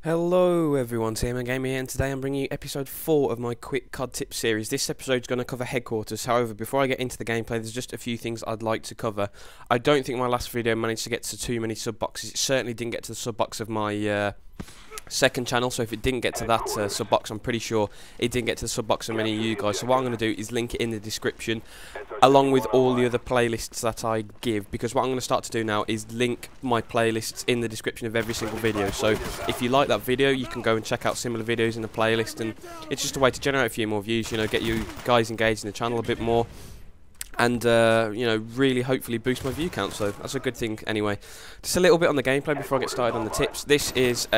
Hello everyone, TMMgamer here, and today I'm bringing you episode 4 of my quick COD tips series. This episode is going to cover headquarters. However, before I get into the gameplay, there's just a few things I'd like to cover. I don't think my last video managed to get to too many sub boxes. It certainly didn't get to the sub box of my second channel, so if it didn't get to that sub box, I'm pretty sure it didn't get to the sub box of many of you guys. So what I'm going to do is link it in the description along with all the other playlists that I give, because what I'm going to start to do now is link my playlists in the description of every single video. So if you like that video, you can go and check out similar videos in the playlist, and it's just a way to generate a few more views, you know, get you guys engaged in the channel a bit more, and you know, really hopefully boost my view count. So that's a good thing. Anyway, just a little bit on the gameplay before I get started on the tips. This is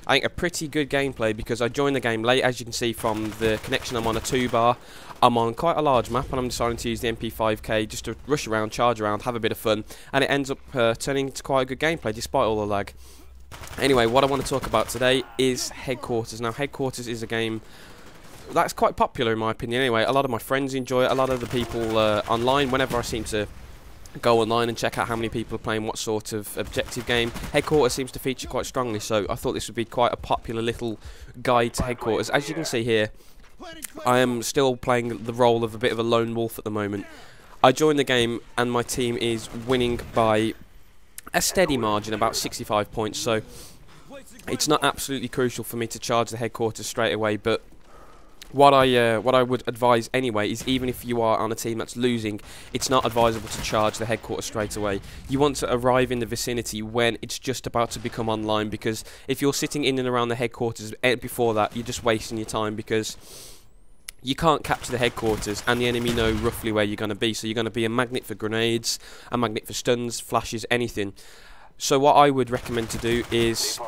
I think a pretty good gameplay because I joined the game late. As you can see from the connection, I'm on a 2-bar. I'm on quite a large map, and I'm deciding to use the MP5K just to rush around, charge around, have a bit of fun, and it ends up turning into quite a good gameplay despite all the lag. Anyway, what I want to talk about today is Headquarters. Now, Headquarters is a game that's quite popular in my opinion. Anyway, a lot of my friends enjoy it. A lot of the people online, whenever I seem to go online and check out how many people are playing what sort of objective game, Headquarters seems to feature quite strongly, so I thought this would be quite a popular little guide to Headquarters. As you can see here, I am still playing the role of a bit of a lone wolf at the moment. I joined the game and my team is winning by a steady margin, about 65 points, so it's not absolutely crucial for me to charge the Headquarters straight away, but what I would advise anyway is, even if you are on a team that's losing, it's not advisable to charge the Headquarters straight away. You want to arrive in the vicinity when it's just about to become online, because if you're sitting in and around the Headquarters before that, you're just wasting your time, because you can't capture the Headquarters and the enemy know roughly where you're going to be. So you're going to be a magnet for grenades, a magnet for stuns, flashes, anything. So what I would recommend to do is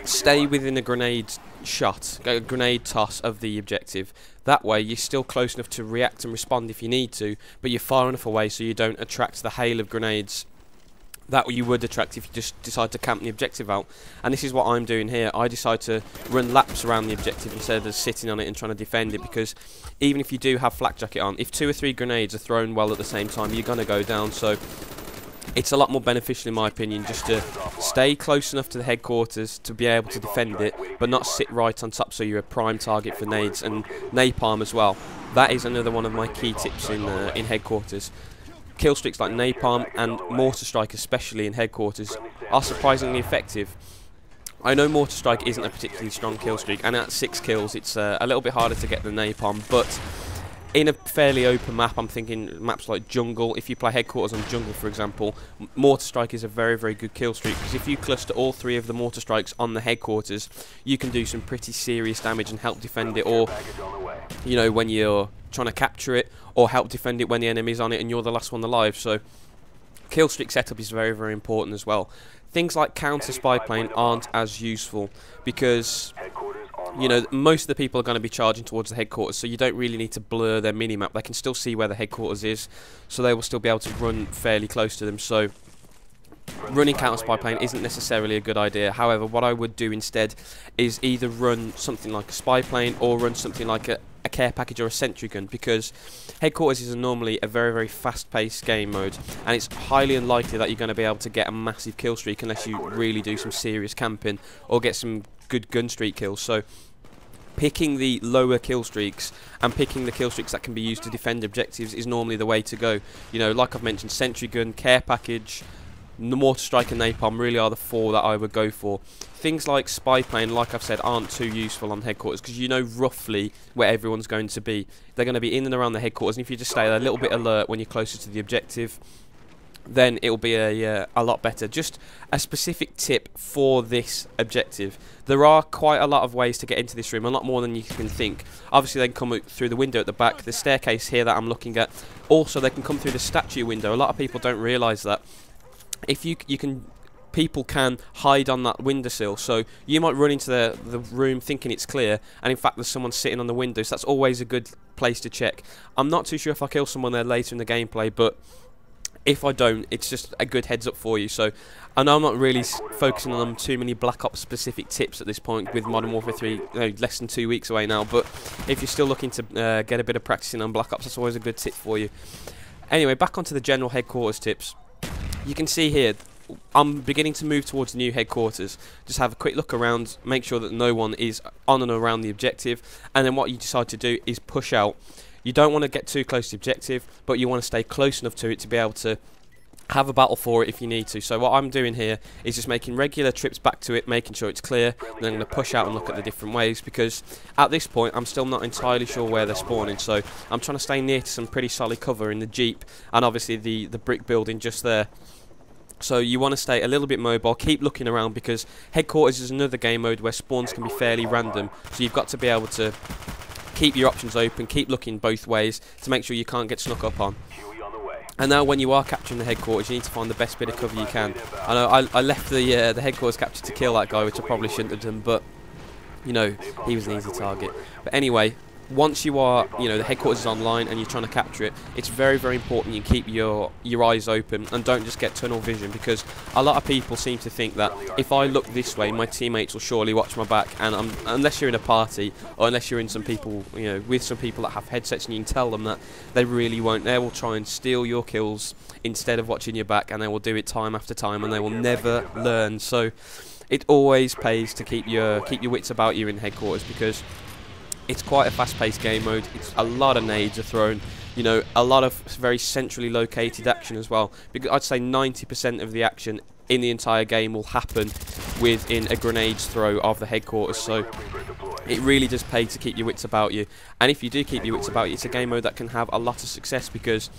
stay within a grenade shot, a grenade toss of the objective. That way you're still close enough to react and respond if you need to, but you're far enough away so you don't attract the hail of grenades that you would attract if you just decide to camp the objective out. And this is what I'm doing here. I decide to run laps around the objective instead of sitting on it and trying to defend it, because even if you do have flak jacket on, if 2 or 3 grenades are thrown well at the same time, you're going to go down. So it's a lot more beneficial in my opinion just to stay close enough to the Headquarters to be able to defend it, but not sit right on top so you're a prime target for nades and napalm as well. That is another one of my key tips in Headquarters. Kill streaks like napalm and mortar strike, especially in Headquarters, are surprisingly effective. I know mortar strike isn't a particularly strong kill streak, and at 6 kills it's a little bit harder to get the napalm, but in a fairly open map, I'm thinking maps like jungle, if you play Headquarters on jungle for example, mortar strike is a very, very good kill streak, because if you cluster all 3 of the mortar strikes on the Headquarters, you can do some pretty serious damage and help defend it, or, you know, when you're trying to capture it, or help defend it when the enemy's on it and you're the last one alive. So kill streak setup is very, very important as well. Things like counter spy plane aren't as useful because, you know, most of the people are going to be charging towards the Headquarters, so you don't really need to blur their minimap. They can still see where the Headquarters is, so they will still be able to run fairly close to them. So running counter spy plane isn't necessarily a good idea. However, what I would do instead is either run something like a spy plane or run something like a care package or a sentry gun, because Headquarters is normally a very, very fast-paced game mode, and it's highly unlikely that you're going to be able to get a massive kill streak unless you really do some serious camping or get some good gun streak kills. So picking the lower kill streaks and picking the kill streaks that can be used to defend objectives is normally the way to go. You know, like I've mentioned, sentry gun, care package, mortar strike and napalm really are the 4 that I would go for. Things like spy plane, like I've said, aren't too useful on Headquarters because you know roughly where everyone's going to be. They're going to be in and around the Headquarters, and if you just stay a little bit alert when you're closer to the objective, then it'll be a lot better. Just a specific tip for this objective. There are quite a lot of ways to get into this room, a lot more than you can think. Obviously they can come through the window at the back, the staircase here that I'm looking at. Also they can come through the statue window. A lot of people don't realise that. If people can hide on that windowsill, so you might run into the room thinking it's clear, and in fact there's someone sitting on the window, so that's always a good place to check. I'm not too sure if I kill someone there later in the gameplay, but if I don't, it's just a good heads up for you. So I know I'm not really focusing on too many Black Ops specific tips at this point with Modern Warfare 3, you know, less than 2 weeks away now, but if you're still looking to get a bit of practicing on Black Ops, that's always a good tip for you. Anyway, back onto the general Headquarters tips. You can see here, I'm beginning to move towards the new headquarters. Just have a quick look around, make sure that no one is on and around the objective, and then what you decide to do is push out. You don't want to get too close to the objective, but you want to stay close enough to it to be able to have a battle for it if you need to. So what I'm doing here is just making regular trips back to it, making sure it's clear, and then I'm going to push out and look at the different waves, because at this point I'm still not entirely sure where they're spawning. So I'm trying to stay near to some pretty solid cover in the Jeep, and obviously the brick building just there. So you want to stay a little bit mobile, keep looking around, because headquarters is another game mode where spawns can be fairly random, so you've got to be able to keep your options open, keep looking both ways to make sure you can't get snuck up on. And now when you are capturing the headquarters, you need to find the best bit of cover you can. I know I left the headquarters capture to kill that guy, which I probably shouldn't have done, but, you know, he was an easy target. But anyway, once you are, the headquarters is online and you're trying to capture it, it's very, very important you keep your eyes open and don't just get tunnel vision, because a lot of people seem to think that if I look this way, my teammates will surely watch my back, and unless you're in a party or unless you're in some people, with some people that have headsets, and you can tell them that they really won't. They will try and steal your kills instead of watching your back, and they will do it time after time, and they will never learn. So it always pays to keep your wits about you in headquarters, because it's quite a fast-paced game mode. It's a lot of nades are thrown, a lot of very centrally located action as well. Because I'd say 90% of the action in the entire game will happen within a grenade's throw of the headquarters. So it really does pay to keep your wits about you. And if you do keep your wits about you, it's a game mode that can have a lot of success, because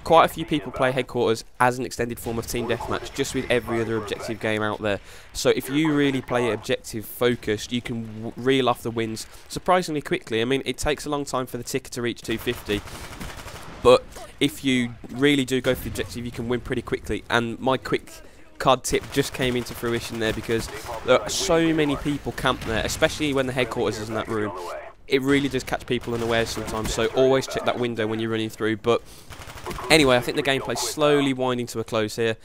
quite a few people play headquarters as an extended form of team deathmatch, just with every other objective game out there. So if you really play it objective focused, you can reel off the wins surprisingly quickly. I mean, it takes a long time for the ticker to reach 250, but if you really do go for the objective, you can win pretty quickly. And my quick COD tip just came into fruition there, because there are so many people camped there, especially when the headquarters is in that room. It really does catch people unawares sometimes, so always check that window when you're running through. But anyway, I think the gameplay's slowly winding to a close here.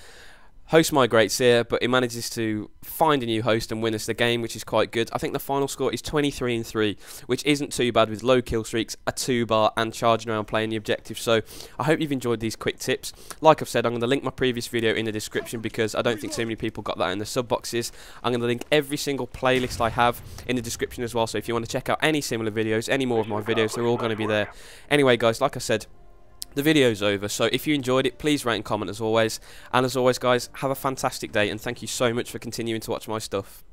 Host migrates here, but it manages to find a new host and win us the game, which is quite good. I think the final score is 23-3, which isn't too bad with low kill streaks, a 2-bar, and charging around playing the objective. So I hope you've enjoyed these quick tips. Like I've said, I'm going to link my previous video in the description, because I don't think so many people got that in the sub boxes. I'm going to link every single playlist I have in the description as well, so if you want to check out any similar videos, any more of my videos, they're all going to be there. Anyway guys, like I said, the video's over, so if you enjoyed it, please rate and comment as always. And as always guys, have a fantastic day, and thank you so much for continuing to watch my stuff.